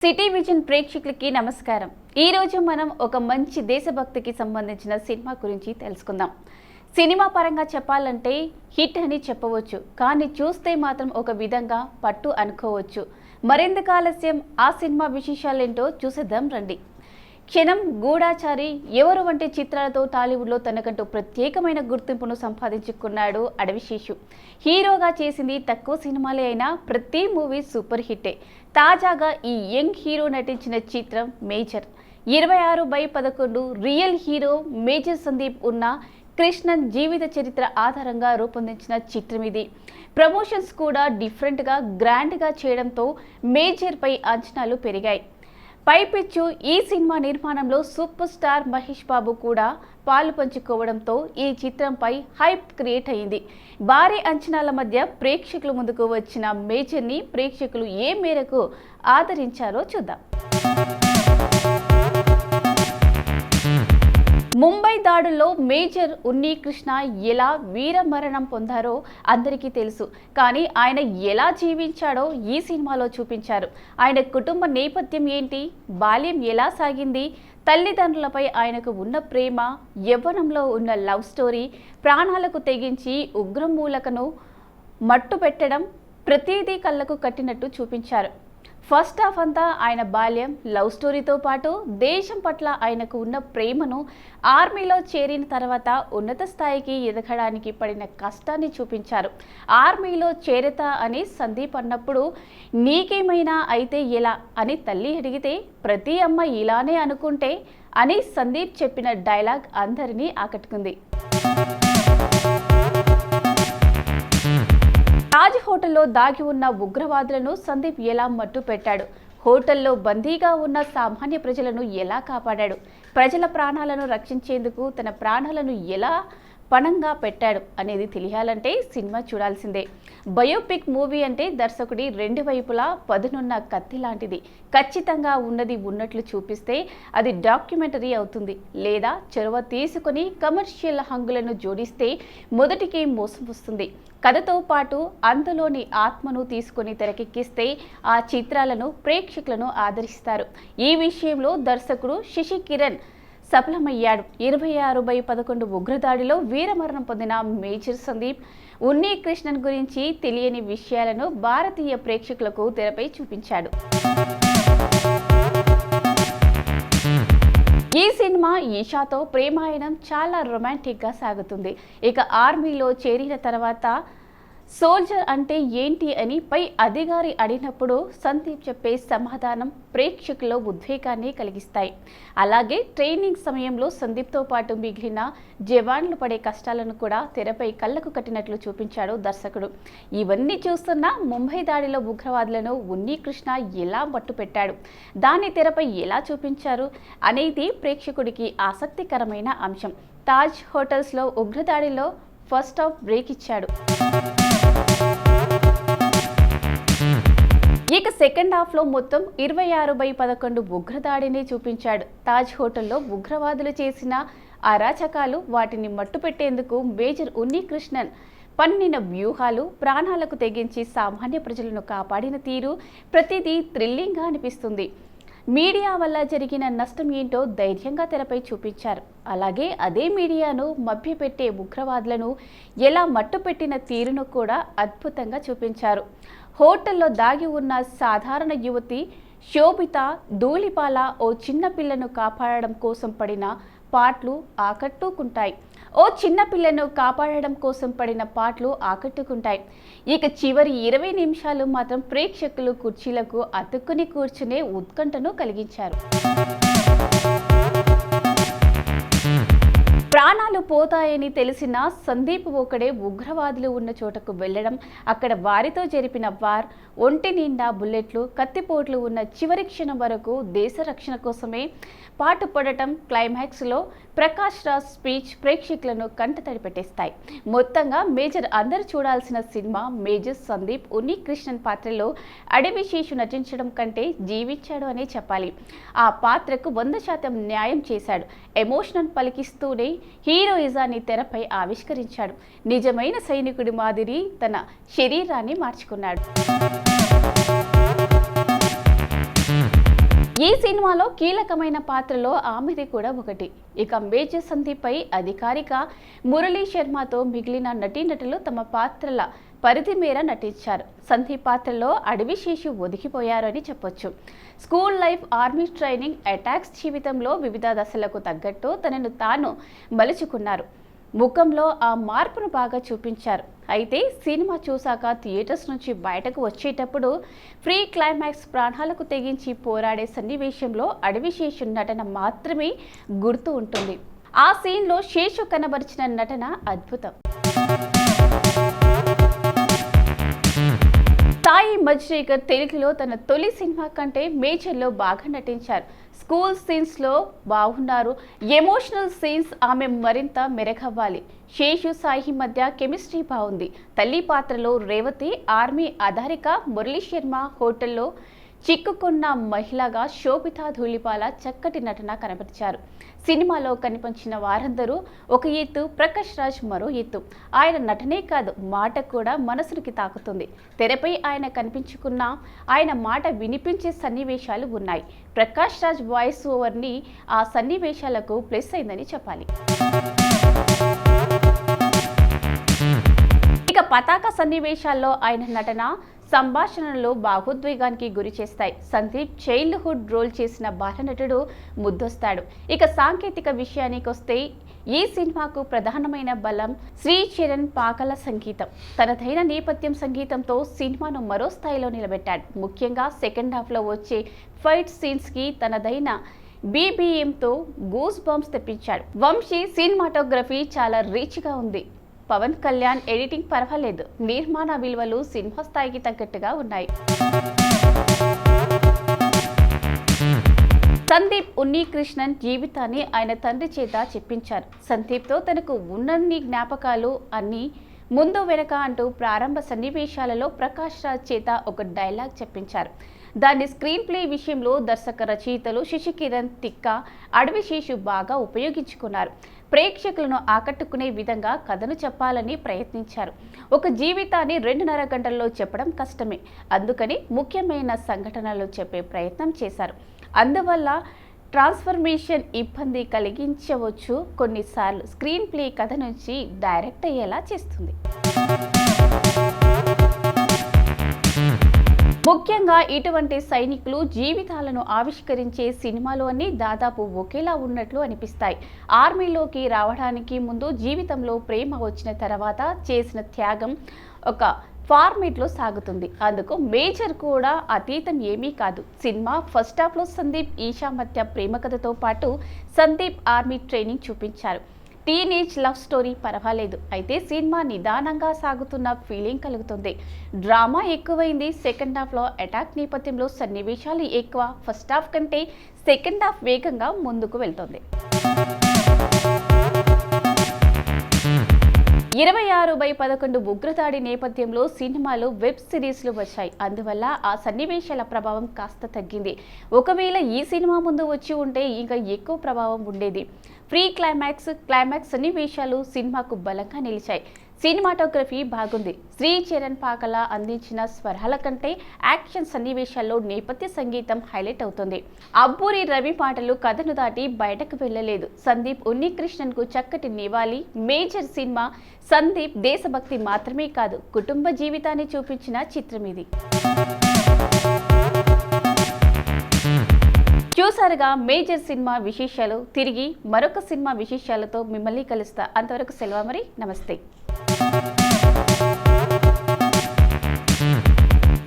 City vision ప్రేక్షకులకి నమస్కారం. ఈ రోజు మనం ఒక మంచి దేశభక్తికి సంబంధించిన సినిమా గురించి తెలుసుకుందాం. సినిమా పరంగా చెప్పాలంటే హిట్ అని చెప్పవచ్చు, కానీ చూస్తే మాత్రం ఒక విధంగా పట్టు అనుకోవచ్చు. మరెందుకు ఆలస్యం, ఆ సినిమా విశేషాలేంటో చూసేద్దాం రండి. క్షణం, గూఢాచారి, ఎవరు వంటి చిత్రాలతో టాలీవుడ్లో తనకంటూ ప్రత్యేకమైన గుర్తింపును సంపాదించుకున్నాడు అడవిశేషు. హీరోగా చేసింది తక్కువ సినిమాలే అయినా ప్రతి మూవీ సూపర్ హిట్టే. తాజాగా ఈ యంగ్ హీరో నటించిన చిత్రం major. 26/11 real hero major Sandeep ఉన్న కృష్ణన్ జీవిత చరిత్ర ఆధారంగా రూపొందించిన చిత్రం ఇది. ప్రమోషన్స్ కూడా డిఫరెంట్గా, గ్రాండ్గా చేయడంతో మేజర్పై అంచనాలు పెరిగాయి. పైపిచ్చు ఈ సినిమా నిర్మాణంలో సూపర్ స్టార్ మహేష్ బాబు కూడా పాలు పంచుకోవడంతో ఈ చిత్రంపై హైప్ క్రియేట్ అయింది. భారీ అంచనాల మధ్య ప్రేక్షకుల ముందుకు వచ్చిన మేజర్ని ప్రేక్షకులు ఏ మేరకు ఆదరించారో చూద్దాం. ముంబై దాడుల్లో మేజర్ ఉన్నీకృష్ణ ఎలా వీరమరణం పొందారో అందరికీ తెలుసు. కానీ ఆయన ఎలా జీవించాడో ఈ సినిమాలో చూపించారు. ఆయన కుటుంబ నేపథ్యం ఏంటి, బాల్యం ఎలా సాగింది, తల్లిదండ్రులపై ఆయనకు ఉన్న ప్రేమ, యవ్వనంలో ఉన్న లవ్ స్టోరీ, ప్రాణాలకు తెగించి ఉగ్రమూలకను మట్టు పెట్టడం, ప్రతిదీ కళ్ళకు కట్టినట్టు చూపించారు. ఫస్ట్ హాఫ్ అంతా ఆయన బాల్యం, లవ్ స్టోరీతో పాటు దేశం పట్ల ఆయనకు ఉన్న ప్రేమను, ఆర్మీలో చేరిన తర్వాత ఉన్నత స్థాయికి ఎదగడానికి పడిన కష్టాన్ని చూపించారు. ఆర్మీలో చేరతా అని సందీప్ అన్నప్పుడు నీకేమైనా అయితే ఎలా అని తల్లి అడిగితే ప్రతి అమ్మ ఇలానే అనుకుంటే అని సందీప్ చెప్పిన డైలాగ్ అందరినీ ఆకట్టుకుంది. తాజ్ హోటల్లో దాగి ఉన్న ఉగ్రవాదులను సందీప్ ఎలా మట్టు పెట్టాడు, హోటల్లో బందీగా ఉన్న సామాన్య ప్రజలను ఎలా కాపాడాడు, ప్రజల ప్రాణాలను రక్షించేందుకు తన ప్రాణాలను ఎలా పణంగా పెట్టాడు అనేది తెలియాలంటే సినిమా చూడాల్సిందే. బయోపిక్ మూవీ అంటే దర్శకుడి రెండు వైపులా పదునున్న కత్తి లాంటిది. ఖచ్చితంగా ఉన్నది ఉన్నట్లు చూపిస్తే అది డాక్యుమెంటరీ అవుతుంది, లేదా చొరవ తీసుకుని కమర్షియల్ హంగులను జోడిస్తే మొదటికి మోసం వస్తుంది. కథతో పాటు అందులోని ఆత్మను తీసుకొని తెరకెక్కిస్తే ఆ చిత్రాలను ప్రేక్షకులను ఆదరిస్తారు. ఈ విషయంలో దర్శకుడు శశి కిరణ్ సఫలమయ్యాడు. 26/11 ఉగ్రదాడిలో వీరమరణం పొందిన మేజర్ సందీప్ ఉన్నీకృష్ణన్ గురించి తెలియని విషయాలను భారతీయ ప్రేక్షకులకు తెరపై చూపించాడు. ఈ సినిమా ఈషాతో ప్రేమాయణం చాలా రొమాంటిక్గా సాగుతుంది. ఇక ఆర్మీలో చేరిన తర్వాత సోల్జర్ అంటే ఏంటి అని పై అధికారి అడిగినప్పుడు సందీప్ చెప్పే సమాధానం ప్రేక్షకుల్లో ఉద్వేగాన్ని కలిగిస్తాయి. అలాగే ట్రైనింగ్ సమయంలో సందీప్తో పాటు మిగిలిన జవాన్లు పడే కష్టాలను కూడా తెరపై కళ్ళకు కట్టినట్లు చూపించాడు దర్శకుడు. ఇవన్నీ చూస్తున్న ముంబై దాడిలో ఉగ్రవాదులను ఉన్నీకృష్ణ ఎలా మట్టు పెట్టాడు, దాన్ని తెరపై ఎలా చూపించారు అనేది ప్రేక్షకుడికి ఆసక్తికరమైన అంశం. తాజ్ హోటల్స్లో ఉగ్రదాడిలో ఫస్ట్ హాఫ్ బ్రేక్ ఇచ్చాడు. ఇక సెకండ్ హాఫ్లో మొత్తం 26/11 ఉగ్రదాడిని చూపించాడు. తాజ్ హోటల్లో ఉగ్రవాదులు చేసిన అరాచకాలు, వాటిని మట్టుపెట్టేందుకు మేజర్ ఉన్నీకృష్ణన్ పన్నిన వ్యూహాలు, ప్రాణాలకు తెగించి సామాన్య ప్రజలను కాపాడిన తీరు ప్రతిదీ థ్రిల్లింగ్గా అనిపిస్తుంది. మీడియా వల్ల జరిగిన నష్టం ఏంటో ధైర్యంగా తెరపై చూపించారు. అలాగే అదే మీడియాను మభ్యపెట్టే ఉగ్రవాదులను ఎలా మట్టుపెట్టిన తీరును కూడా అద్భుతంగా చూపించారు. హోటల్లో దాగి ఉన్న సాధారణ యువతి శోభిత ధూళిపాల ఓ చిన్న పిల్లను కాపాడడం కోసం పడిన పాటలు ఆకట్టుకుంటాయి. ఇక చివరి 20 నిమిషాలు మాత్రం ప్రేక్షకులు కుర్చీలకు అతుక్కుని కూర్చునే ఉత్కంఠను కలిగించారు. ప్రాణాలు పోతాయని తెలిసిన సందీప్ ఒకడే ఉగ్రవాదులు ఉన్న చోటకు వెళ్లడం, అక్కడ వారితో జరిపిన వార్, ఒంటి నిండా బుల్లెట్లు, కత్తిపోట్లు ఉన్న చివరి క్షణం వరకు దేశ రక్షణ కోసమే పాటుపడటం, క్లైమాక్స్లో ప్రకాష్ రాజ్ స్పీచ్ ప్రేక్షకులను కంటతడి పెట్టేస్తాయి. మొత్తంగా మేజర్ అందరూ చూడాల్సిన సినిమా. మేజర్ సందీప్ ఉన్నీకృష్ణన్ పాత్రలో అడవిశేషు నటించడం కంటే జీవించాడు అనే చెప్పాలి. ఆ పాత్రకు 100% న్యాయం చేశాడు. ఎమోషనల్ పలికిస్తూనే హీరోయిజాన్ని తెరపై ఆవిష్కరించాడు. నిజమైన సైనికుడి మాదిరి తన శరీరాన్ని మార్చుకున్నాడు. ఈ సినిమాలో కీలకమైన పాత్రలో ఆమెది కూడా ఒకటి. ఇక మేజర్ సందీప్పై అధికారిక మురళీ శర్మతో మిగిలిన నటీనటులు తమ పాత్రల పరిధి మేర నటించారు. సందీప్ పాత్రలో అడవి శేషు ఒదిగిపోయారని చెప్పొచ్చు. School life, army training, attacks జీవితంలో వివిధ దశలకు తగ్గట్టు తనను తాను మలుచుకున్నారు. ముఖంలో ఆ మార్పును బాగా చూపించారు. అయితే సినిమా చూశాక థియేటర్స్ నుంచి బయటకు వచ్చేటప్పుడు ఫ్రీ క్లైమాక్స్ ప్రాణాలకు తెగించి పోరాడే సన్నివేశంలో అడవి శేషు నటన మాత్రమే గుర్తు ఉంటుంది. ఆ సీన్లో శేషు కనబరిచిన నటన అద్భుతం. సాయి మజ్రేకర్ తెలుగులో తన తొలి సినిమా కంటే మేజర్లో బాగా నటించారు. స్కూల్ సీన్స్లో బాగున్నారు. ఎమోషనల్ సీన్స్ ఆమె మరింత మెరగవ్వాలి. శేషు సాయి మధ్య కెమిస్ట్రీ బాగుంది. తల్లి పాత్రలో రేవతి, ఆర్మీ ఆధారిక మురళీ శర్మ, హోటల్లో చిక్కుకున్న మహిళగా శోభితా ధూళిపాల చక్కటి నటన కనబరిచారు. సినిమాలో కనిపించిన వారందరూ ఒక ఎత్తు, ప్రకాష్ రాజ్ మరో ఎత్తు. ఆయన నటనే కాదు, మాట కూడా మనసునికి తాకుతుంది. తెరపై ఆయన కనిపించుకున్న, ఆయన మాట వినిపించే సన్నివేశాలు ఉన్నాయి. ప్రకాష్ రాజ్ వాయిస్ ఓవర్ని ఆ సన్నివేశాలకు ప్లస్ అయిందని చెప్పాలి. ఇక పతాక సన్నివేశాల్లో ఆయన నటన, సంభాషణలో భావోద్వేగానికి గురి చేస్తాయి. సందీప్ చైల్డ్హుడ్ రోల్ చేసిన బాలనటుడు ముద్దొస్తాడు. ఇక సాంకేతిక విషయానికి వస్తే ఈ సినిమాకు ప్రధానమైన బలం శ్రీ చరణ్ పాకల సంగీతం. తనదైన నేపథ్యం సంగీతంతో సినిమాను మరో స్థాయిలో నిలబెట్టాడు. ముఖ్యంగా సెకండ్ హాఫ్లో వచ్చే ఫైట్ సీన్స్కి తనదైన బీబీఎంతో గూస్ బంప్స్ తెప్పించాడు. వంశీ సినిమాటోగ్రఫీ చాలా రీచ్గా ఉంది. పవన్ కళ్యాణ్ ఎడిటింగ్ పర్వాలేదు. నిర్మాణ విలువలు సినిమా స్థాయికి తగ్గట్టుగా ఉన్నాయి. సందీప్ ఉన్నీకృష్ణన్ జీవితాన్ని ఆయన తండ్రి చేత చెప్పించారు. సందీప్తో తనకు ఉన్నన్ని జ్ఞాపకాలు అన్నీ ముందు వెనక అంటూ ప్రారంభ సన్నివేశాలలో ప్రకాష్ రాజ్ చేత ఒక డైలాగ్ చెప్పించారు. దాన్ని స్క్రీన్ ప్లే విషయంలో దర్శక రచయితలు శశికిరణ్, తిక్క, అడవి శేషు బాగా ఉపయోగించుకున్నారు. ప్రేక్షకులను ఆకట్టుకునే విధంగా కథను చెప్పాలని ప్రయత్నించారు. ఒక జీవితాన్ని 2.5 గంటల్లో చెప్పడం కష్టమే. అందుకని ముఖ్యమైన సంఘటనలు చెప్పే ప్రయత్నం చేశారు. అందువల్ల ట్రాన్స్ఫర్మేషన్ ఇబ్బంది కలిగించవచ్చు. కొన్నిసార్లు స్క్రీన్ ప్లే కథ నుంచి డైరెక్ట్ అయ్యేలా చేస్తుంది. ముఖ్యంగా ఇటువంటి సైనికులు జీవితాలను ఆవిష్కరించే సినిమాలు అన్నీ దాదాపు ఒకేలా ఉన్నట్లు అనిపిస్తాయి. ఆర్మీలోకి రావడానికి ముందు, జీవితంలో ప్రేమ వచ్చిన తర్వాత చేసిన త్యాగం ఒక ఫార్మేట్లో సాగుతుంది. అందుకు మేజర్ కూడా అతీతం ఏమీ కాదు. సినిమా ఫస్ట్ హాఫ్లో సందీప్, ఈషా మధ్య ప్రేమ కథతో పాటు సందీప్ ఆర్మీ ట్రైనింగ్ చూపించారు. టీనేజ్ లవ్ స్టోరీ పర్వాలేదు. అయితే సినిమా నిదానంగా సాగుతున్న ఫీలింగ్ కలుగుతుంది. డ్రామా ఎక్కువైంది. సెకండ్ హాఫ్లో అటాక్ నేపథ్యంలో సన్నివేశాలు ఎక్కువ. ఫస్ట్ హాఫ్ కంటే సెకండ్ హాఫ్ వేగంగా ముందుకు వెళ్తుంది. 26/11 ఉగ్రదాడి నేపథ్యంలో సినిమాలు, వెబ్ సిరీస్లు వచ్చాయి. అందువల్ల ఆ సన్నివేశాల ప్రభావం కాస్త తగ్గింది. ఒకవేళ ఈ సినిమా ముందు వచ్చి ఉంటే ఇంకా ఎక్కువ ప్రభావం ఉండేది. ఫ్రీ క్లైమాక్స్ సన్నివేశాలు సినిమాకు బలంగా నిలిచాయి. సినిమాటోగ్రఫీ బాగుంది. శ్రీ చరణ్ పాకల అందించిన స్వరాల కంటే యాక్షన్ సన్నివేశాల్లో నేపథ్య సంగీతం హైలైట్ అవుతుంది. అబ్బూరి రవి పాటలు కథను దాటి బయటకు వెళ్ళలేదు. సందీప్ ఉన్నీకృష్ణన్కు చక్కటి నివాళి. మేజర్ సినిమా సందీప్ దేశభక్తి మాత్రమే కాదు, కుటుంబ జీవితాన్ని చూపించిన చిత్రం ఇది. చూసారుగా మేజర్ సినిమా విశేషాలు. తిరిగి మరొక సినిమా విశేషాలతో మిమ్మల్ని కలుస్తా. అంతవరకు సెలవు మరి. నమస్తే.